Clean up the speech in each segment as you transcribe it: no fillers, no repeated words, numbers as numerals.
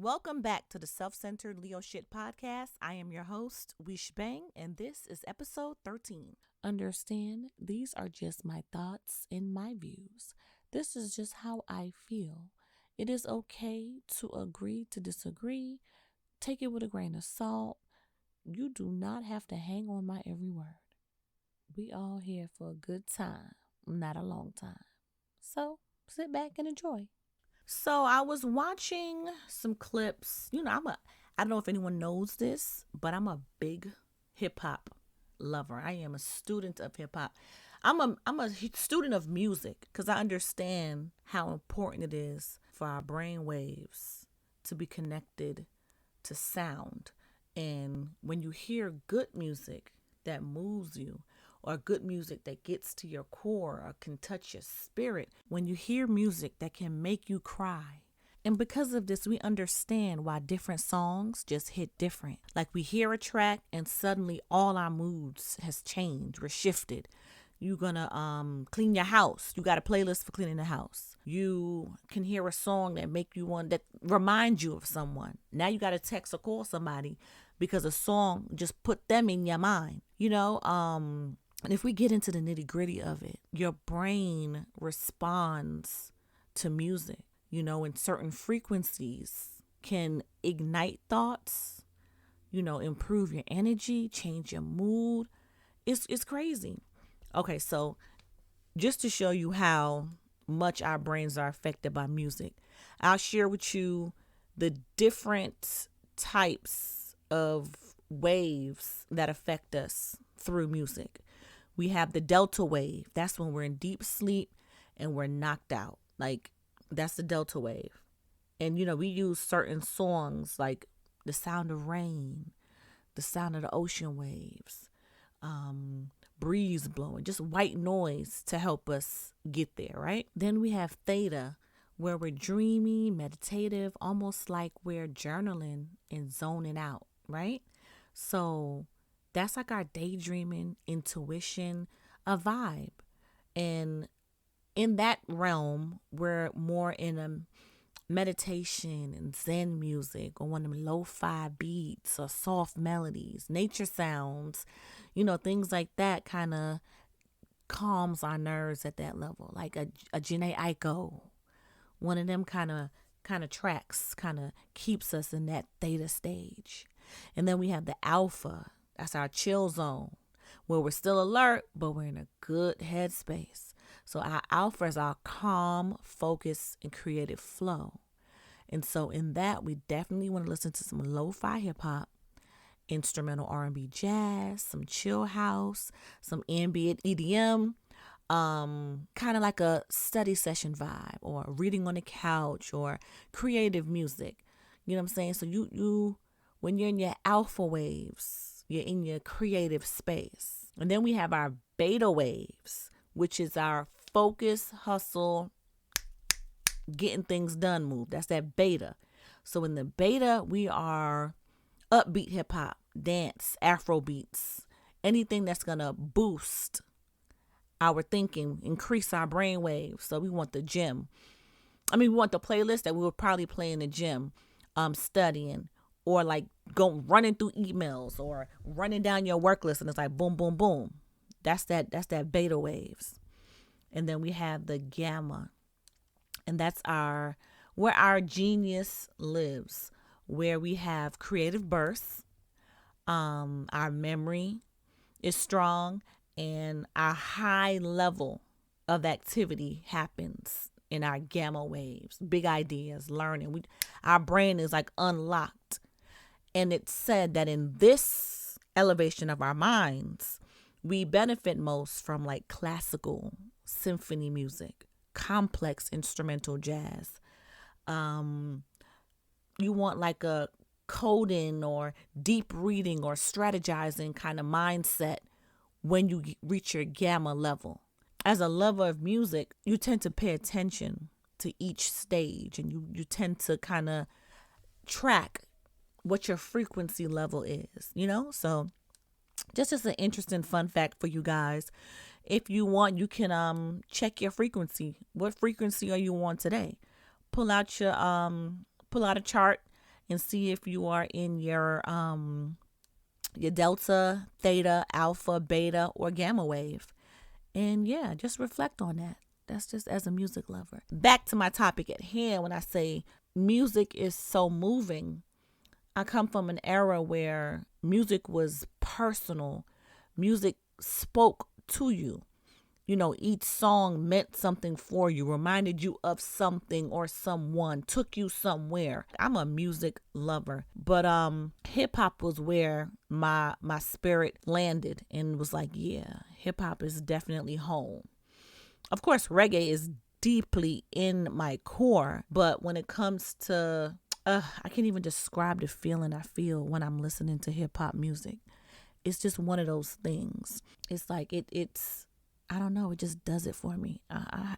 Welcome back to the Self-Centered Leo Shit podcast. I am your host, Wish Bang, and this is episode 13. Understand, these are just my thoughts and my views. This is just how I feel. It is okay to agree to disagree. Take it with a grain of salt. You do not have to hang on my every word. We all here for a good time, not a long time. So sit back and enjoy. So I was watching some clips. I don't know if anyone knows this, but I'm a big hip hop lover. I am a student of hip hop. I'm a student of music because I understand how important it is for our brain waves to be connected to sound. And when you hear good music that moves you, or good music that gets to your core or can touch your spirit, when you hear music that can make you cry. And because of this, we understand why different songs just hit different. Like we hear a track and suddenly all our moods has changed. We're shifted. You're gonna clean your house. You got a playlist for cleaning the house. You can hear a song that reminds you of someone. Now you gotta text or call somebody because a song just put them in your mind. And if we get into the nitty gritty of it, your brain responds to music, and certain frequencies can ignite thoughts, improve your energy, change your mood. It's crazy. Okay, so just to show you how much our brains are affected by music, I'll share with you the different types of waves that affect us through music. We have the delta wave. That's when we're in deep sleep and we're knocked out. Like, that's the delta wave. And, we use certain songs like the sound of rain, the sound of the ocean waves, breeze blowing, just white noise to help us get there, right? Then we have theta, where we're dreamy, meditative, almost like we're journaling and zoning out, right? So that's like our daydreaming, intuition, a vibe. And in that realm, we're more in a meditation and Zen music, or one of them lo-fi beats or soft melodies, nature sounds, things like that kind of calms our nerves at that level. Like a Jhené Aiko, one of them kind of tracks kind of keeps us in that theta stage. And then we have the alpha. That's our chill zone, where we're still alert, but we're in a good headspace. So our alpha is our calm, focus, and creative flow. And so in that, we definitely want to listen to some lo-fi hip-hop, instrumental R&B jazz, some chill house, some ambient EDM, kind of like a study session vibe, or reading on the couch, or creative music. You know what I'm saying? So you when you're in your alpha waves, you're in your creative space. And then we have our beta waves, which is our focus, hustle, getting things done move. That's that beta. So in the beta, we are upbeat hip hop, dance, Afro beats, anything that's going to boost our thinking, increase our brain waves. So we want the gym. We want the playlist that we would probably play in the gym, studying, or like go running through emails, or running down your work list, and it's like boom, boom, boom. That's that beta waves. And then we have the gamma, and that's where our genius lives, where we have creative bursts. Our memory is strong, and our high level of activity happens in our gamma waves. Big ideas, learning. Our brain is like unlocked. And it's said that in this elevation of our minds, we benefit most from like classical symphony music, complex instrumental jazz. You want like a coding or deep reading or strategizing kind of mindset when you reach your gamma level. As a lover of music, you tend to pay attention to each stage, and you tend to kind of track what your frequency level is, So just as an interesting fun fact for you guys, if you want, you can check your frequency. What frequency are you on today? Pull out a chart and see if you are in your delta, theta, alpha, beta, or gamma wave. And yeah, just reflect on that. That's just as a music lover. Back to my topic at hand. When I say music is so moving, I come from an era where music was personal. Music spoke to you. You know, each song meant something for you, reminded you of something or someone, took you somewhere. I'm a music lover, but hip hop was where my spirit landed and was like, yeah, hip hop is definitely home. Of course, reggae is deeply in my core, but when it comes to I can't even describe the feeling I feel when I'm listening to hip hop music. It's just one of those things. It's like it's I don't know. It just does it for me.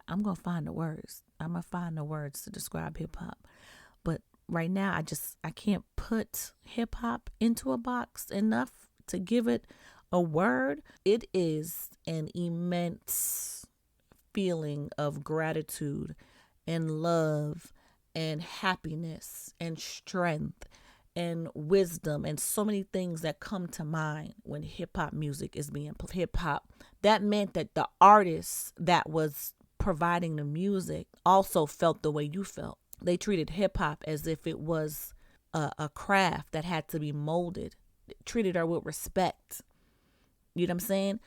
I'm gonna find the words. I'm gonna find the words to describe hip hop. But right now, I can't put hip hop into a box enough to give it a word. It is an immense feeling of gratitude and love and happiness and strength and wisdom and so many things that come to mind when hip hop music is being played. Hip hop, that meant that the artist that was providing the music also felt the way you felt. They treated hip hop as if it was a craft that had to be molded. Treated her with respect. You know what I'm saying?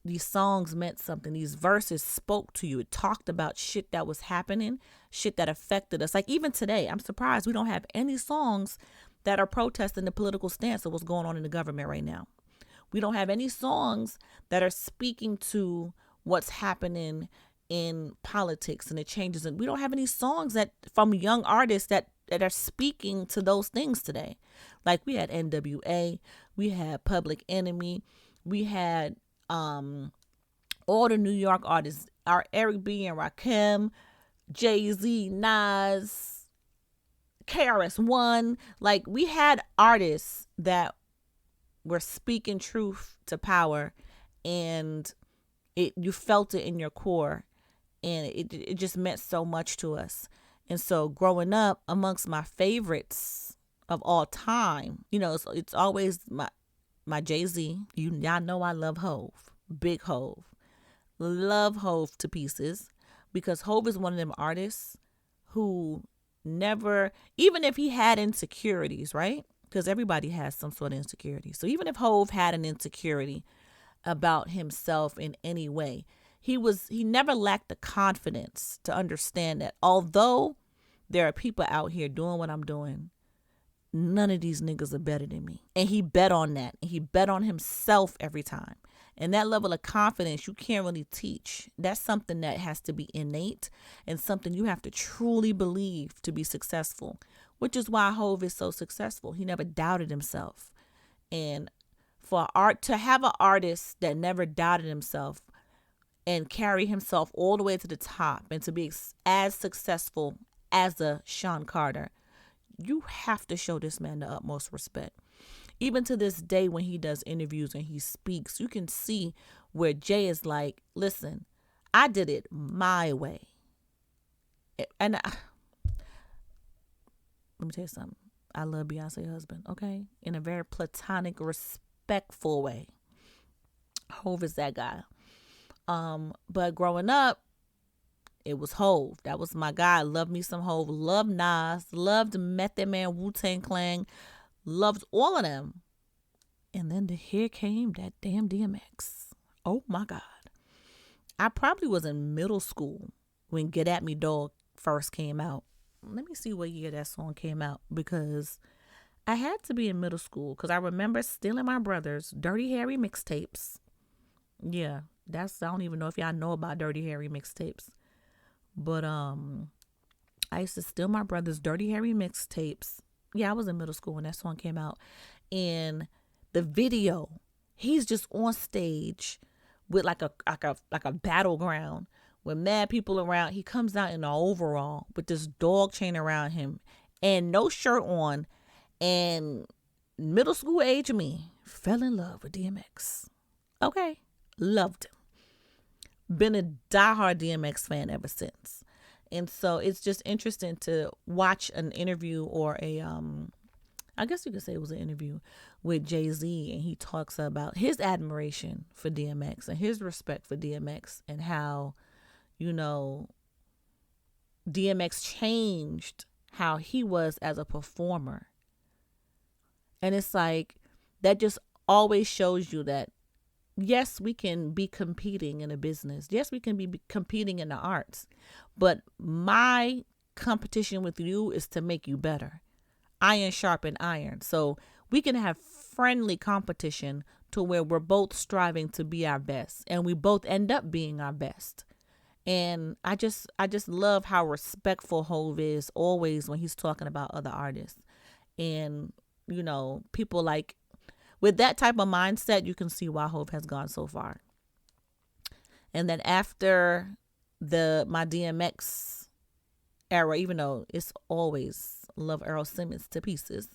These songs meant something. These verses spoke to you. It talked about shit that was happening, shit that affected us. Like even today, I'm surprised we don't have any songs that are protesting the political stance of what's going on in the government right now. We don't have any songs that are speaking to what's happening in politics and the changes. And we don't have any songs that from young artists that are speaking to those things today. Like we had NWA, we had Public Enemy, we had all the New York artists, our Eric B and Rakim, Jay-Z, Nas, KRS-One. Like we had artists that were speaking truth to power, and you felt it in your core, and it just meant so much to us. And so growing up, amongst my favorites of all time, you know, it's always my Jay-Z. Y'all know I love Hove. Big Hove. Love Hove to pieces, because Hove is one of them artists who never, even if he had insecurities, right? Because everybody has some sort of insecurity. So even if Hove had an insecurity about himself in any way, he never lacked the confidence to understand that although there are people out here doing what I'm doing, none of these niggas are better than me. And he bet on that. And he bet on himself every time. And that level of confidence, you can't really teach. That's something that has to be innate and something you have to truly believe to be successful, which is why Hove is so successful. He never doubted himself. And for art to have an artist that never doubted himself and carry himself all the way to the top and to be as successful as a Sean Carter, you have to show this man the utmost respect. Even to this day, when he does interviews and he speaks, you can see where Jay is like, listen, I did it my way. And let me tell you something. I love Beyonce's husband, okay? In a very platonic, respectful way. Hove is that guy. But growing up, it was Hove. That was my guy. Loved me some Hove. Loved Nas. Loved Method Man, Wu-Tang Clan. Loved all of them. And then here came that damn DMX. Oh my God. I probably was in middle school when Get At Me Dog first came out. Let me see what year that song came out, because I had to be in middle school, because I remember stealing my brother's Dirty Harry mixtapes. Yeah, I don't even know if y'all know about Dirty Harry mixtapes. But I used to steal my brother's Dirty Harry mixtapes. Yeah, I was in middle school when that song came out. And the video, he's just on stage with like a battleground with mad people around. He comes out in an overall with this dog chain around him and no shirt on. And middle school age me fell in love with DMX. Okay, loved him. Been a diehard DMX fan ever since. And so it's just interesting to watch an interview or I guess you could say it was an interview with Jay-Z, and he talks about his admiration for DMX and his respect for DMX and how, you know, DMX changed how he was as a performer. And it's like that just always shows you that yes, we can be competing in a business. Yes, we can be competing in the arts. But my competition with you is to make you better. Iron sharpen iron. So we can have friendly competition to where we're both striving to be our best and we both end up being our best. And I just love how respectful Hove is always when he's talking about other artists. And, you know, people like with that type of mindset, you can see why Hove has gone so far. And then after my DMX era, even though it's always love Earl Simmons to pieces,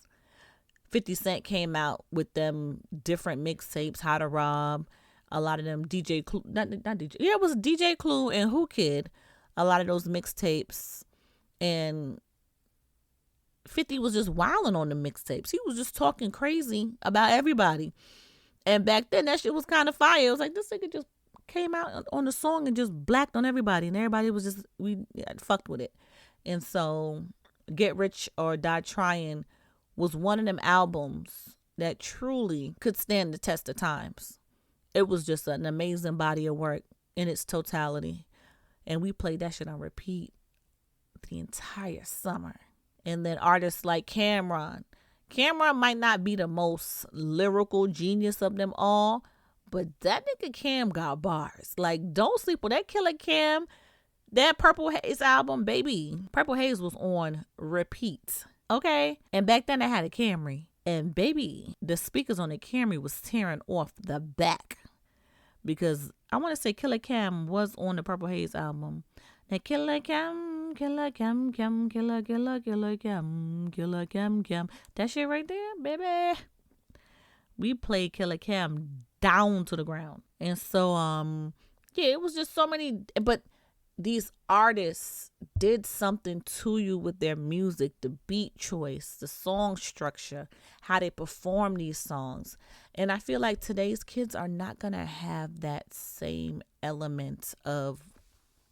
50 Cent came out with them different mixtapes, How to Rob, a lot of them DJ Clue, not DJ, yeah, it was DJ Clue and Who Kid, a lot of those mixtapes. And 50 was just wilding on the mixtapes. He was just talking crazy about everybody. And back then, that shit was kind of fire. It was like, this nigga just came out on the song and just blacked on everybody. And everybody was just, fucked with it. And so, Get Rich or Die Trying was one of them albums that truly could stand the test of times. It was just an amazing body of work in its totality. And we played that shit on repeat the entire summer. And then artists like Cameron. Cameron might not be the most lyrical genius of them all, but that nigga Cam got bars. Like, don't sleep with that Killer Cam. That Purple Haze album, baby. Purple Haze was on repeat. Okay? And back then I had a Camry. And baby, the speakers on the Camry was tearing off the back. Because I want to say Killer Cam was on the Purple Haze album. That Killer Cam, Killer Cam, Cam, Killer Cam. That shit right there, baby. We played Killer Cam down to the ground. And so, yeah, it was just so many, but these artists did something to you with their music, the beat choice, the song structure, how they perform these songs. And I feel like today's kids are not going to have that same element of,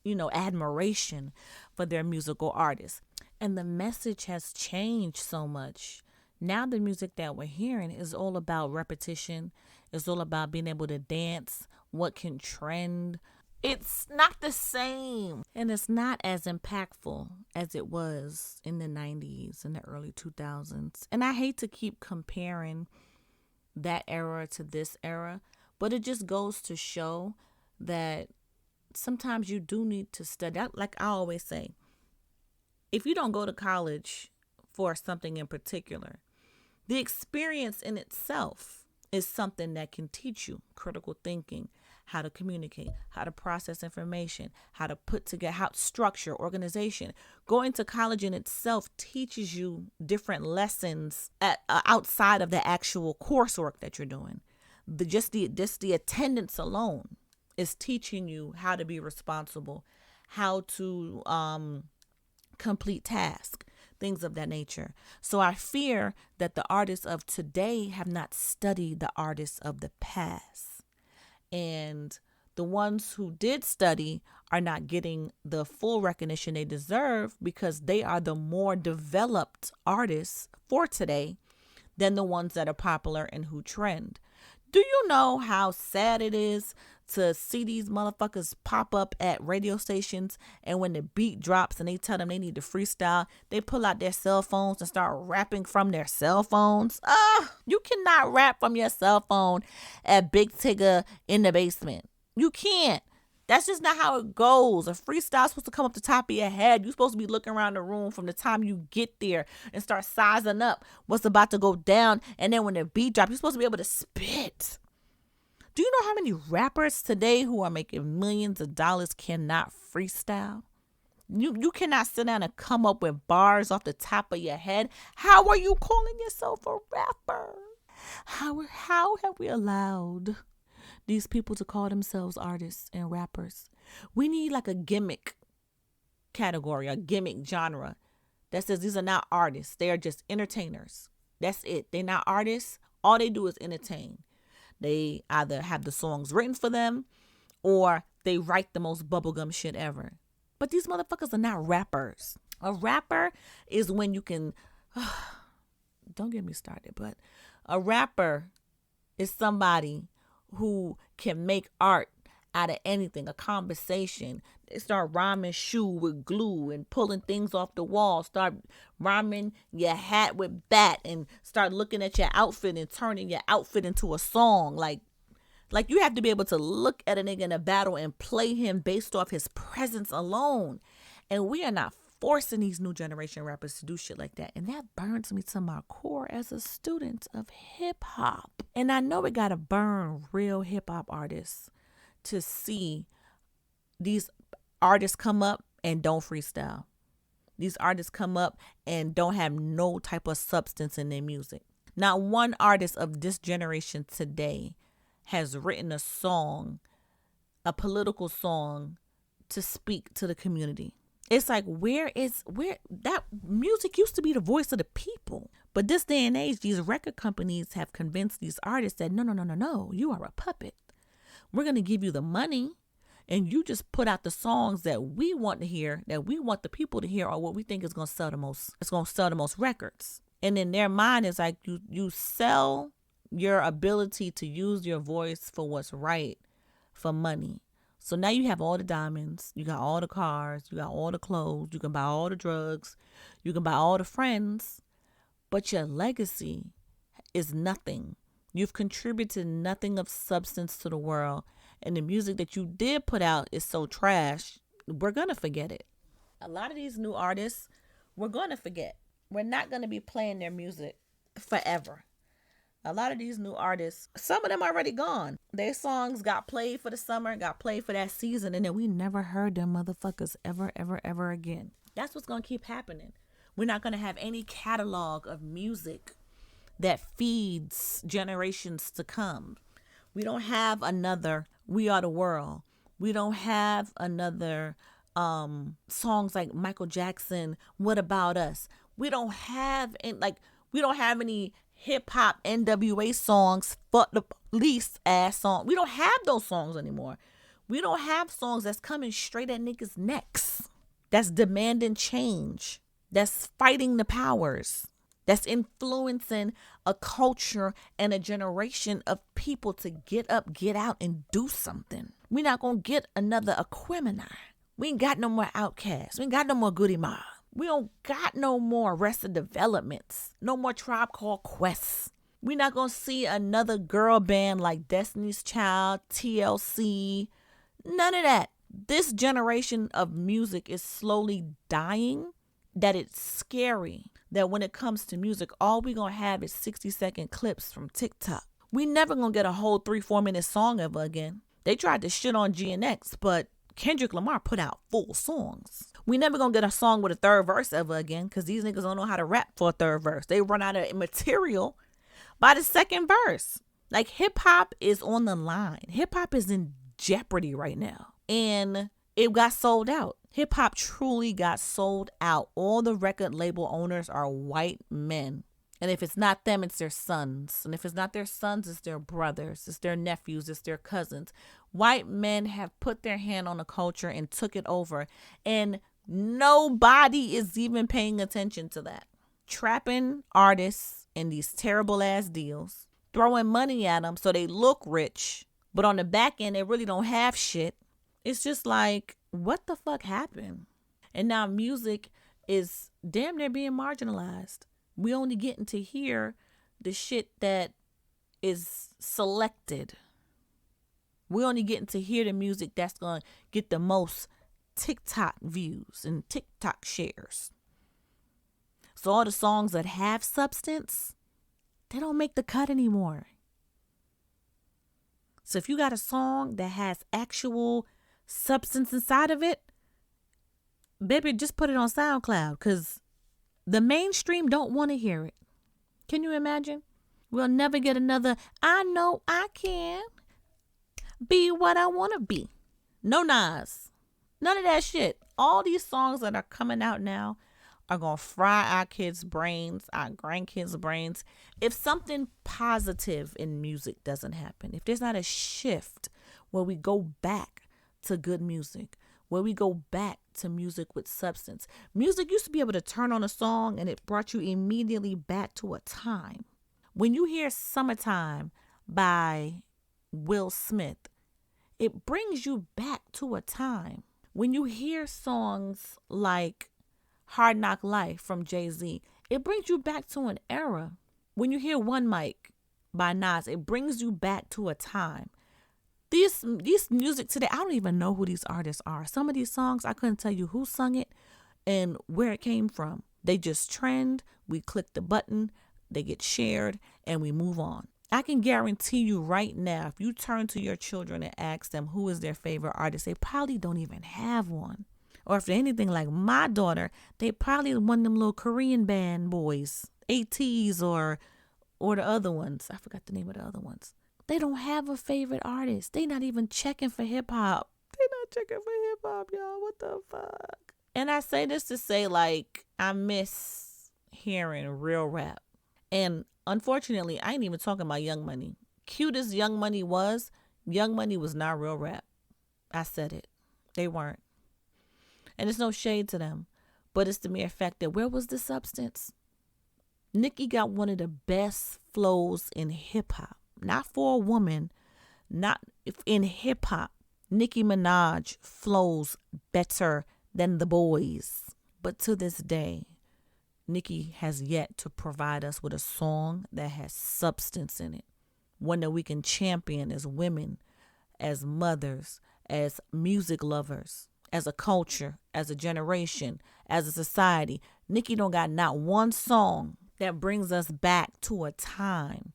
you know, admiration for their musical artists. And the message has changed so much. Now the music that we're hearing is all about repetition. It's all about being able to dance, what can trend. It's not the same. And it's not as impactful as it was in the 90s and the early 2000s. And I hate to keep comparing that era to this era, but it just goes to show that sometimes you do need to study. Like I always say, if you don't go to college for something in particular, the experience in itself is something that can teach you critical thinking, how to communicate, how to process information, how to put together, how structure, organization. Going to college in itself teaches you different lessons outside of the actual coursework that you're doing. The attendance alone is teaching you how to be responsible, how to complete tasks, things of that nature. So I fear that the artists of today have not studied the artists of the past. And the ones who did study are not getting the full recognition they deserve because they are the more developed artists for today than the ones that are popular and who trend. Do you know how sad it is to see these motherfuckers pop up at radio stations, and when the beat drops and they tell them they need to freestyle, they pull out their cell phones and start rapping from their cell phones? You cannot rap from your cell phone at Big Tigger in the basement. You can't. That's just not how it goes. A freestyle's supposed to come up the top of your head. You're supposed to be looking around the room from the time you get there and start sizing up what's about to go down. And then when the beat drops, you're supposed to be able to spit. Do you know how many rappers today who are making millions of dollars cannot freestyle? You cannot sit down and come up with bars off the top of your head. How are you calling yourself a rapper? How have we allowed these people to call themselves artists and rappers? We need like a gimmick category, a gimmick genre that says these are not artists. They are just entertainers. That's it. They're not artists. All they do is entertain. They either have the songs written for them or they write the most bubblegum shit ever. But these motherfuckers are not rappers. A rapper is when you can, don't get me started, but a rapper is somebody who can make art out of anything, a conversation. They start rhyming shoe with glue and pulling things off the wall. Start rhyming your hat with bat and start looking at your outfit and turning your outfit into a song. Like you have to be able to look at a nigga in a battle and play him based off his presence alone. And we are not forcing these new generation rappers to do shit like that. And that burns me to my core as a student of hip hop. And I know it gotta burn real hip hop artists to see these artists come up and don't freestyle. These artists come up and don't have no type of substance in their music. Not one artist of this generation today has written a song, a political song, to speak to the community. It's like, where that music used to be the voice of the people. But this day and age, these record companies have convinced these artists that no, you are a puppet. We're going to give you the money and you just put out the songs that we want to hear, that we want the people to hear, or what we think is going to sell the most. It's going to sell the most records. And in their mind, it's like you sell your ability to use your voice for what's right for money. So now you have all the diamonds, you got all the cars, you got all the clothes, you can buy all the drugs, you can buy all the friends, but your legacy is nothing. You've contributed nothing of substance to the world, and the music that you did put out is so trash, we're going to forget it. A lot of these new artists, we're going to forget. We're not going to be playing their music forever. A lot of these new artists, some of them already gone. Their songs got played for the summer, got played for that season, and then we never heard them motherfuckers ever again. That's what's going to keep happening. We're not going to have any catalog of music that feeds generations to come. We don't have another We Are the World. We don't have another songs like Michael Jackson, What About Us? We don't have any hip hop NWA songs, Fuck the Police ass song. We don't have those songs anymore. We don't have songs that's coming straight at niggas' necks. That's demanding change. That's fighting the powers. That's influencing a culture and a generation of people to get up, get out, and do something. We're not going to get another Aquemini. We ain't got no more Outkast. We ain't got no more Goody Mob. We don't got no more Arrested Developments. No more Tribe Called Quest. We're not going to see another girl band like Destiny's Child, TLC. None of that. This generation of music is slowly dying, that it's scary. That when it comes to music, all we going to have is 60-second clips from TikTok. We never going to get a whole 3-4 minute song ever again. They tried to shit on GNX, but Kendrick Lamar put out full songs. We never gonna get a song with a third verse ever again, because these niggas don't know how to rap for a third verse. They run out of material by the second verse. Like, hip hop is on the line. Hip hop is in jeopardy right now. And it got sold out. Hip hop truly got sold out. All the record label owners are white men. And if it's not them, it's their sons. And if it's not their sons, it's their brothers, it's their nephews, it's their cousins. White men have put their hand on the culture and took it over. And nobody is even paying attention to that. Trapping artists in these terrible ass deals, throwing money at them so they look rich, but on the back end, they really don't have shit. It's just like, what the fuck happened? And now music is damn near being marginalized. We only getting to hear the shit that is selected. We only getting to hear the music that's going to get the most TikTok views and TikTok shares. So all the songs that have substance, they don't make the cut anymore. So if you got a song that has actual substance inside of it, baby, just put it on SoundCloud, because the mainstream don't want to hear it. Can you imagine? We'll never get another I Know I Can Be What I Want to Be. No Nas. None of that shit. All these songs that are coming out now are going to fry our kids' brains, our grandkids' brains, if something positive in music doesn't happen. If there's not a shift where we go back to good music, where we go back to music with substance. Music used to be able to turn on a song and it brought you immediately back to a time. When you hear Summertime by Will Smith, it brings you back to a time. When you hear songs like Hard Knock Life from Jay-Z, it brings you back to an era. When you hear One Mic by Nas, it brings you back to a time. These music today, I don't even know who these artists are. Some of these songs, I couldn't tell you who sung it and where it came from. They just trend, we click the button, they get shared, and we move on. I can guarantee you right now, if you turn to your children and ask them who is their favorite artist, they probably don't even have one. Or if they're anything like my daughter, they probably one of them little Korean band boys, ATs or the other ones. I forgot the name of the other ones. They don't have a favorite artist. They not even checking for hip hop. They not checking for hip hop, y'all. What the fuck? And I say this to say, like, I miss hearing real rap. And unfortunately, I ain't even talking about Young Money. Cute as Young Money was not real rap. I said it. They weren't. And it's no shade to them. But it's the mere fact that where was the substance? Nicki got one of the best flows in hip hop. Not for a woman, not in hip hop. Nicki Minaj flows better than the boys. But to this day, Nicki has yet to provide us with a song that has substance in it. One that we can champion as women, as mothers, as music lovers, as a culture, as a generation, as a society. Nicki don't got not one song that brings us back to a time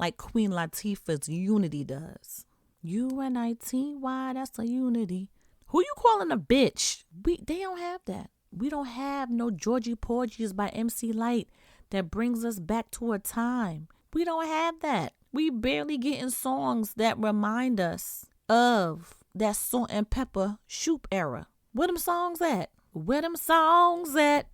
like Queen Latifah's Unity does. UNITY, that's a unity. Who you calling a bitch? They don't have that. We don't have no Georgie Porgies by MC Lyte that brings us back to a time. We don't have that. We barely getting songs that remind us of that Salt and Pepper Shoop era. Where them songs at? Where them songs at?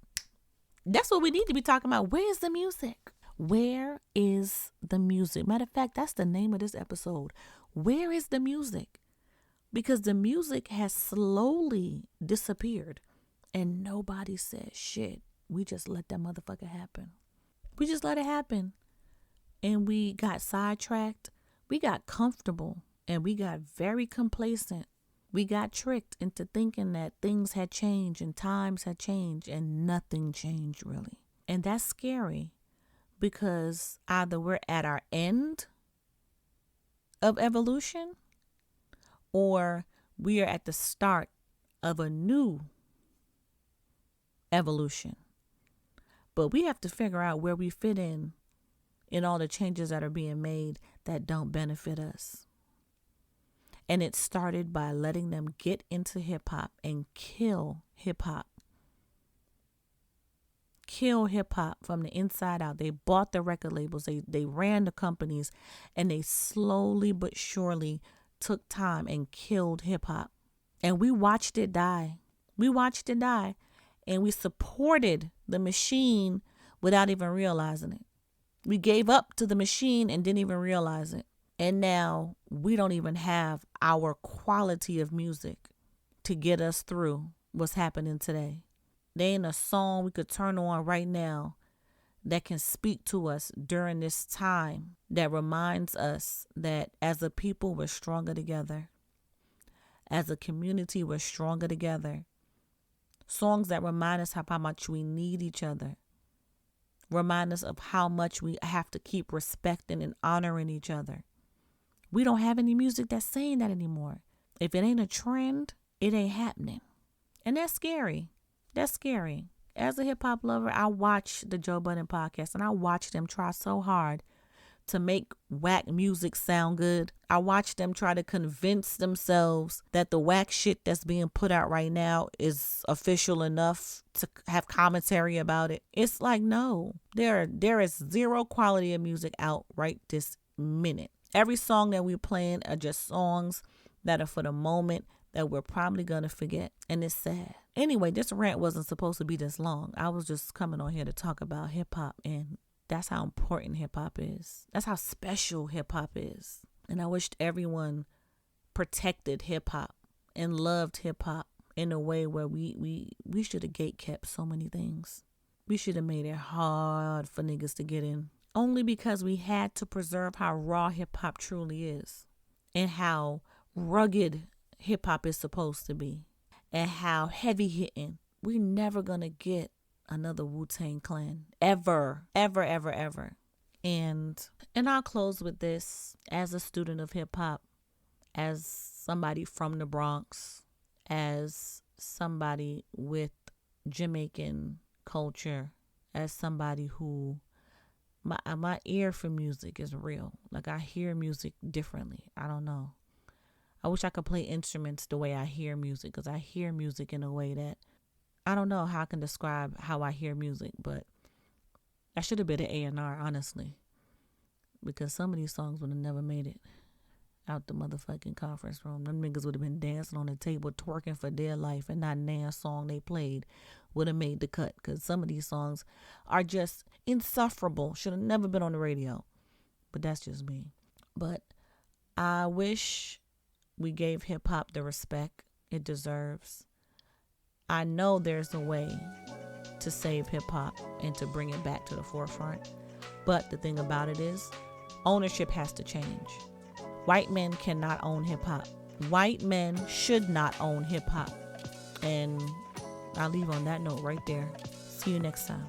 That's what we need to be talking about. Where's the music? Where is the music? Matter of fact, that's the name of this episode. Where is the music? Because the music has slowly disappeared and nobody said shit. We just let that motherfucker happen. We just let it happen. And we got sidetracked. We got comfortable and we got very complacent. We got tricked into thinking that things had changed and times had changed and nothing changed really. And that's scary. Because either we're at our end of evolution or we are at the start of a new evolution. But we have to figure out where we fit in all the changes that are being made that don't benefit us. And it started by letting them get into hip hop and kill hip hop. Kill hip hop from the inside out. They bought the record labels. They ran the companies and they slowly but surely took time and killed hip hop. And we watched it die. We watched it die. And we supported the machine without even realizing it. We gave up to the machine and didn't even realize it. And now we don't even have our quality of music to get us through what's happening today. There ain't a song we could turn on right now that can speak to us during this time that reminds us that as a people, we're stronger together. As a community, we're stronger together. Songs that remind us how much we need each other. Remind us of how much we have to keep respecting and honoring each other. We don't have any music that's saying that anymore. If it ain't a trend, it ain't happening. And that's scary. That's scary. As a hip hop lover, I watch the Joe Budden podcast and I watch them try so hard to make whack music sound good. I watch them try to convince themselves that the whack shit that's being put out right now is official enough to have commentary about it. It's like, no, there is zero quality of music out right this minute. Every song that we're playing are just songs that are for the moment that we're probably going to forget. And it's sad. Anyway, this rant wasn't supposed to be this long. I was just coming on here to talk about hip hop, and that's how important hip hop is. That's how special hip hop is. And I wished everyone protected hip hop and loved hip hop in a way where we should have gatekept so many things. We should have made it hard for niggas to get in. Only because we had to preserve how raw hip hop truly is and how rugged hip hop is supposed to be and how heavy hitting. We're never going to get another Wu-Tang Clan ever, ever, ever, ever. And I'll close with this. As a student of hip hop, as somebody from the Bronx, as somebody with Jamaican culture, as somebody who my ear for music is real. Like, I hear music differently. I don't know. I wish I could play instruments the way I hear music, because I hear music in a way that I don't know how I can describe how I hear music, but I should have been an A&R, honestly, because some of these songs would have never made it out the motherfucking conference room. Them niggas would have been dancing on the table, twerking for dear life, and not nan song they played would have made the cut, because some of these songs are just insufferable. Should have never been on the radio. But that's just me. But I wish we gave hip hop the respect it deserves. I know there's a way to save hip hop and to bring it back to the forefront. But the thing about it is, ownership has to change. White men cannot own hip hop. White men should not own hip hop. And I'll leave on that note right there. See you next time.